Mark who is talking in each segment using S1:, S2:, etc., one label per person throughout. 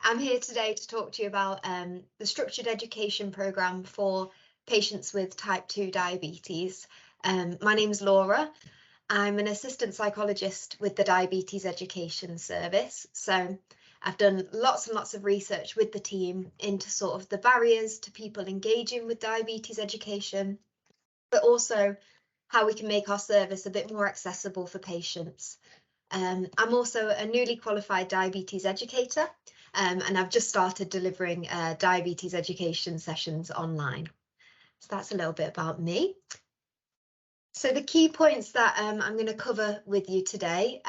S1: I'm here today to talk to you about the structured education programme for patients with type 2 diabetes. My name's Laura. I'm an assistant psychologist with the Diabetes Education Service. So I've done lots and lots of research with the team into sort of the barriers to people engaging with diabetes education, but also how we can make our service a bit more accessible for patients. I'm also a newly qualified diabetes educator, and I've just started delivering diabetes education sessions online. So that's a little bit about me. So the key points that I'm going to cover with you today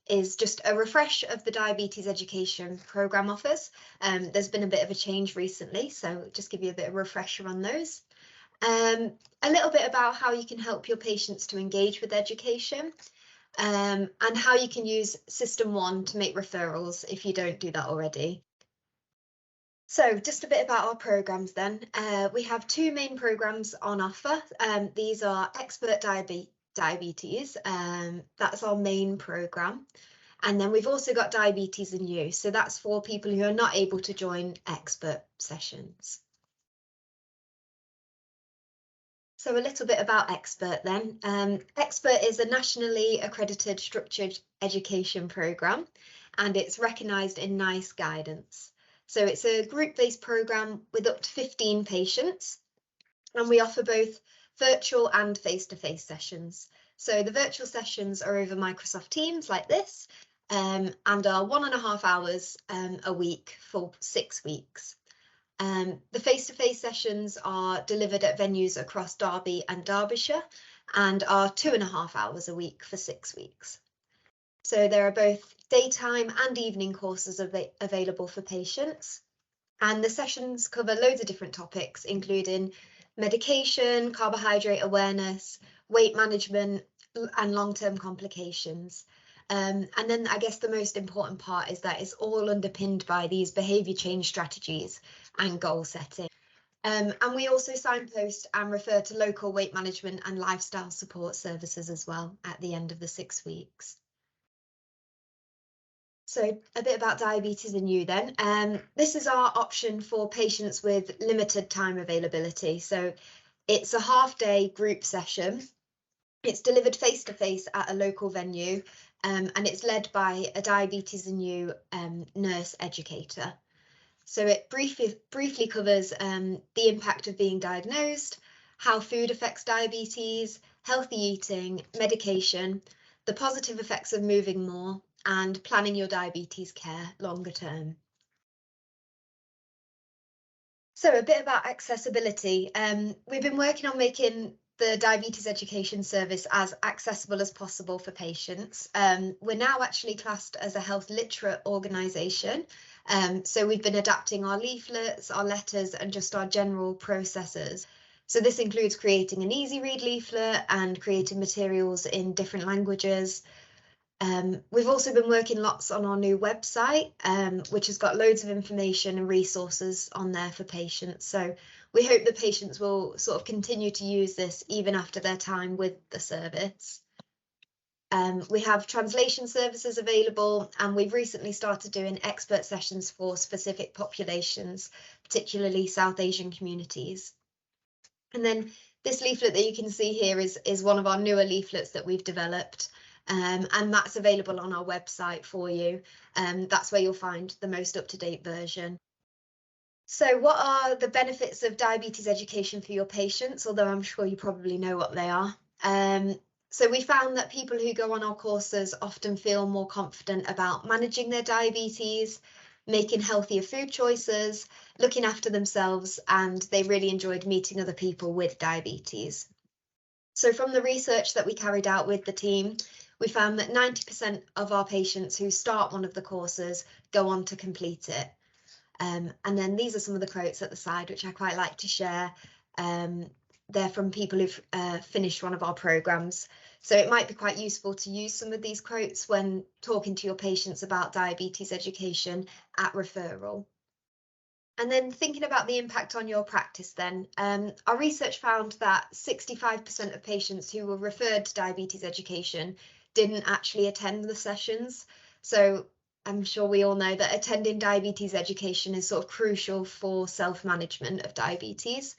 S1: is just a refresh of the diabetes education programme offers. There's been a bit of a change recently, so just give you a bit of a refresher on those. A little bit about how you can help your patients to engage with education. And how you can use System 1 to make referrals if you don't do that already. So just a bit about our programmes then. We have two main programmes on offer. These are Expert Diabetes, that's our main programme. And then we've also got Diabetes and You, so that's for people who are not able to join expert sessions. So a little bit about Expert then. Expert is a nationally accredited structured education programme, and it's recognised in NICE guidance. So it's a group-based programme with up to 15 patients, and we offer both virtual and face-to-face sessions. So the virtual sessions are over Microsoft Teams like this, and are 1.5 hours a week for 6 weeks. The face-to-face sessions are delivered at venues across Derby and Derbyshire and are 2.5 hours a week for 6 weeks. So there are both daytime and evening courses available for patients. And the sessions cover loads of different topics, including medication, carbohydrate awareness, weight management, and long-term complications. And then I guess the most important part is that it's all underpinned by these behaviour change strategies and goal setting. And we also signpost and refer to local weight management and lifestyle support services as well at the end of the 6 weeks. So a bit about Diabetes and You then. This is our option for patients with limited time availability. So it's a half-day group session. It's delivered face-to-face at a local venue, and it's led by a Diabetes and You nurse educator. So it briefly covers the impact of being diagnosed, how food affects diabetes, healthy eating, medication, the positive effects of moving more, and planning your diabetes care longer term. So a bit about accessibility. We've been working on making the Diabetes Education Service as accessible as possible for patients. We're now actually classed as a health literate organisation. So we've been adapting our leaflets, our letters, and just our general processes. So this includes creating an easy read leaflet and creating materials in different languages. We've also been working lots on our new website, which has got loads of information and resources on there for patients. So we hope the patients will sort of continue to use this even after their time with the service. We have translation services available, and we've recently started doing expert sessions for specific populations, particularly South Asian communities. And then this leaflet that you can see here is one of our newer leaflets that we've developed. And that's available on our website for you. That's where you'll find the most up-to-date version. So what are the benefits of diabetes education for your patients? Although I'm sure you probably know what they are. So we found that people who go on our courses often feel more confident about managing their diabetes, making healthier food choices, looking after themselves, and they really enjoyed meeting other people with diabetes. So from the research that we carried out with the team, we found that 90% of our patients who start one of the courses go on to complete it. And then these are some of the quotes at the side, which I quite like to share. They're from people who've finished one of our programmes. So it might be quite useful to use some of these quotes when talking to your patients about diabetes education at referral. And then thinking about the impact on your practice then, our research found that 65% of patients who were referred to diabetes education didn't actually attend the sessions. So I'm sure we all know that attending diabetes education is sort of crucial for self-management of diabetes.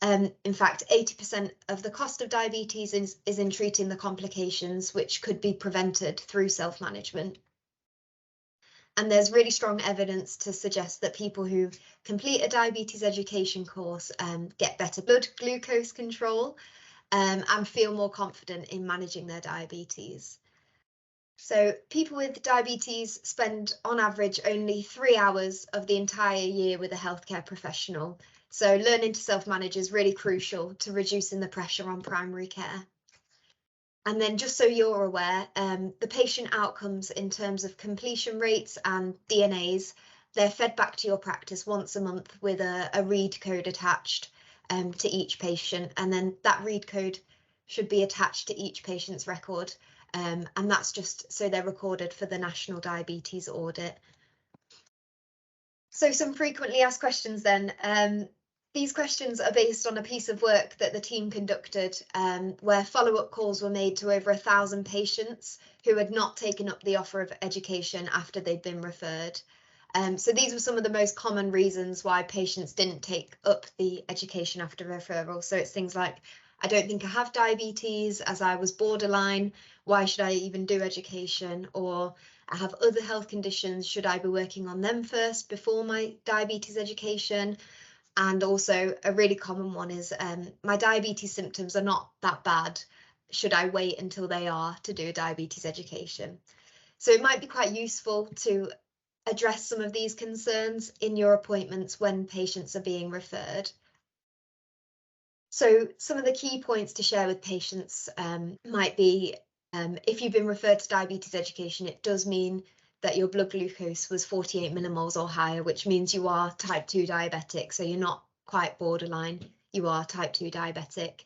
S1: In fact, 80% of the cost of diabetes is in treating the complications, which could be prevented through self-management. And there's really strong evidence to suggest that people who complete a diabetes education course get better blood glucose control and feel more confident in managing their diabetes. So people with diabetes spend on average only 3 hours of the entire year with a healthcare professional. So learning to self-manage is really crucial to reducing the pressure on primary care. And then just so you're aware, the patient outcomes in terms of completion rates and DNAs, they're fed back to your practice once a month with a read code attached to each patient. And then that read code should be attached to each patient's record. And that's just so they're recorded for the National Diabetes Audit. So some frequently asked questions then. These questions are based on a piece of work that the team conducted where follow-up calls were made to over 1,000 patients who had not taken up the offer of education after they'd been referred. So these were some of the most common reasons why patients didn't take up the education after referral. So it's things like, I don't think I have diabetes as I was borderline. Why should I even do education? Or I have other health conditions. Should I be working on them first before my diabetes education? And also a really common one is my diabetes symptoms are not that bad. Should I wait until they are to do a diabetes education? So it might be quite useful to address some of these concerns in your appointments when patients are being referred. So some of the key points to share with patients might be if you've been referred to diabetes education, it does mean that your blood glucose was 48 millimoles or higher, which means you are type 2 diabetic. So you're not quite borderline, you are type 2 diabetic.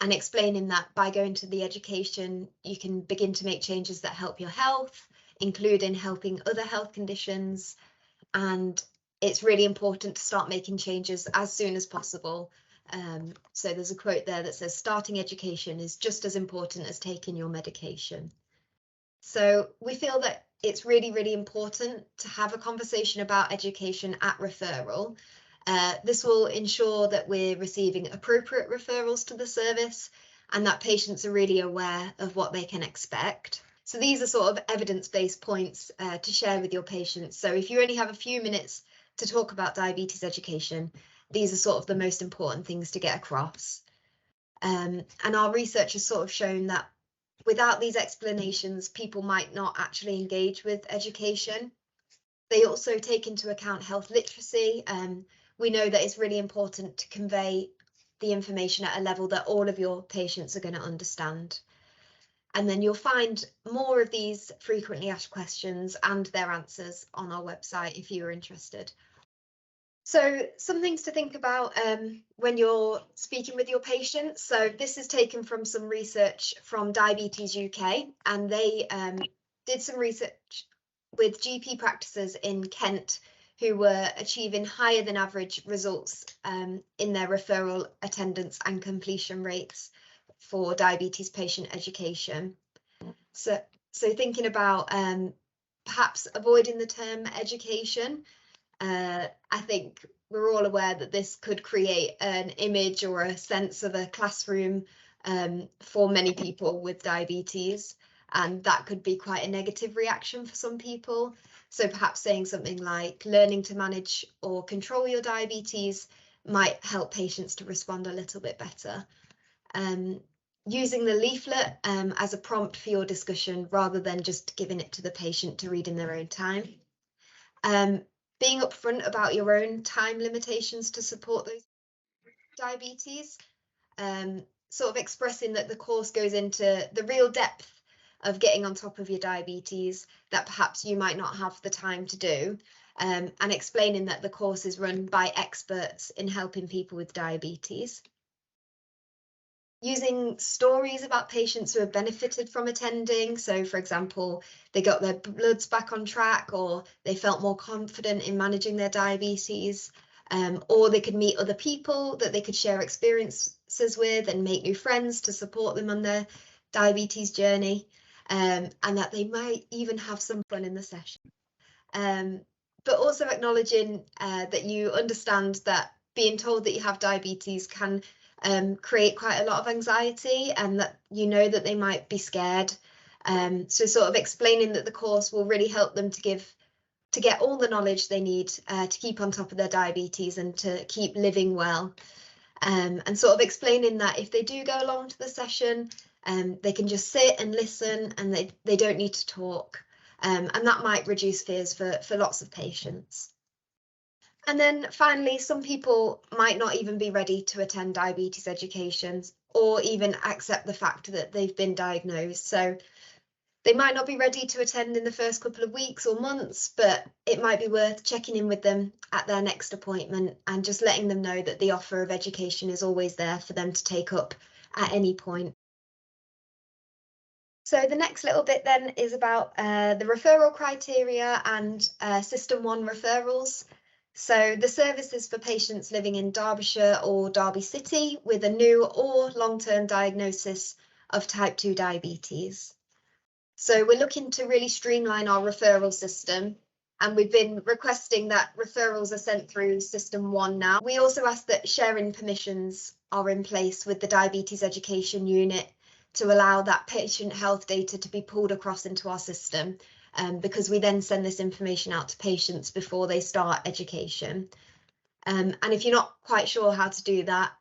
S1: And explaining that by going to the education, you can begin to make changes that help your health, including helping other health conditions. And it's really important to start making changes as soon as possible. So there's a quote there that says, starting education is just as important as taking your medication. So we feel that it's really, really important to have a conversation about education at referral. This will ensure that we're receiving appropriate referrals to the service and that patients are really aware of what they can expect. So these are sort of evidence-based points to share with your patients. So if you only have a few minutes to talk about diabetes education, these are sort of the most important things to get across. And our research has sort of shown that without these explanations, people might not actually engage with education. They also take into account health literacy. We know that it's really important to convey the information at a level that all of your patients are going to understand. And then you'll find more of these frequently asked questions and their answers on our website if you're interested. So some things to think about when you're speaking with your patients. So this is taken from some research from Diabetes UK, and they did some research with GP practices in Kent who were achieving higher than average results in their referral attendance and completion rates for diabetes patient education. So thinking about perhaps avoiding the term education, I think we're all aware that this could create an image or a sense of a classroom for many people with diabetes, and that could be quite a negative reaction for some people. So perhaps saying something like learning to manage or control your diabetes might help patients to respond a little bit better. Using the leaflet as a prompt for your discussion rather than just giving it to the patient to read in their own time. Being upfront about your own time limitations to support those diabetes, sort of expressing that the course goes into the real depth of getting on top of your diabetes that perhaps you might not have the time to do, and explaining that the course is run by experts in helping people with diabetes. Using stories about patients who have benefited from attending. So, for example, they got their bloods back on track, or they felt more confident in managing their diabetes, or they could meet other people that they could share experiences with and make new friends to support them on their diabetes journey. and that they might even have some fun in the session. But also acknowledging that you understand that being told that you have diabetes can create quite a lot of anxiety, and that you know that they might be scared. So sort of explaining that the course will really help them to get all the knowledge they need to keep on top of their diabetes and to keep living well. And sort of explaining that if they do go along to the session, they can just sit and listen, and they don't need to talk. And that might reduce fears for lots of patients. And then finally, some people might not even be ready to attend diabetes educations or even accept the fact that they've been diagnosed. So they might not be ready to attend in the first couple of weeks or months, but it might be worth checking in with them at their next appointment and just letting them know that the offer of education is always there for them to take up at any point. So the next little bit then is about the referral criteria and System 1 referrals. So the services for patients living in Derbyshire or Derby City with a new or long-term diagnosis of type 2 diabetes. So we're looking to really streamline our referral system, and we've been requesting that referrals are sent through System 1 now. We also ask that sharing permissions are in place with the Diabetes Education Unit to allow that patient health data to be pulled across into our system, because we then send this information out to patients before they start education. And if you're not quite sure how to do that,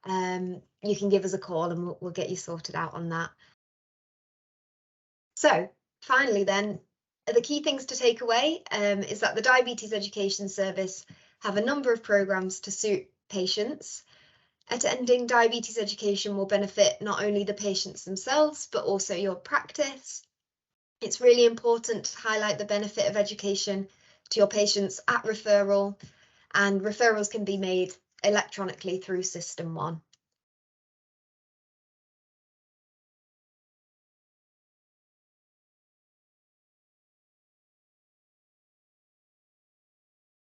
S1: you can give us a call and we'll get you sorted out on that. So finally then, the key things to take away is that the Diabetes Education Service have a number of programmes to suit patients. Attending diabetes education will benefit not only the patients themselves, but also your practice. It's really important to highlight the benefit of education to your patients at referral, and referrals can be made electronically through System 1.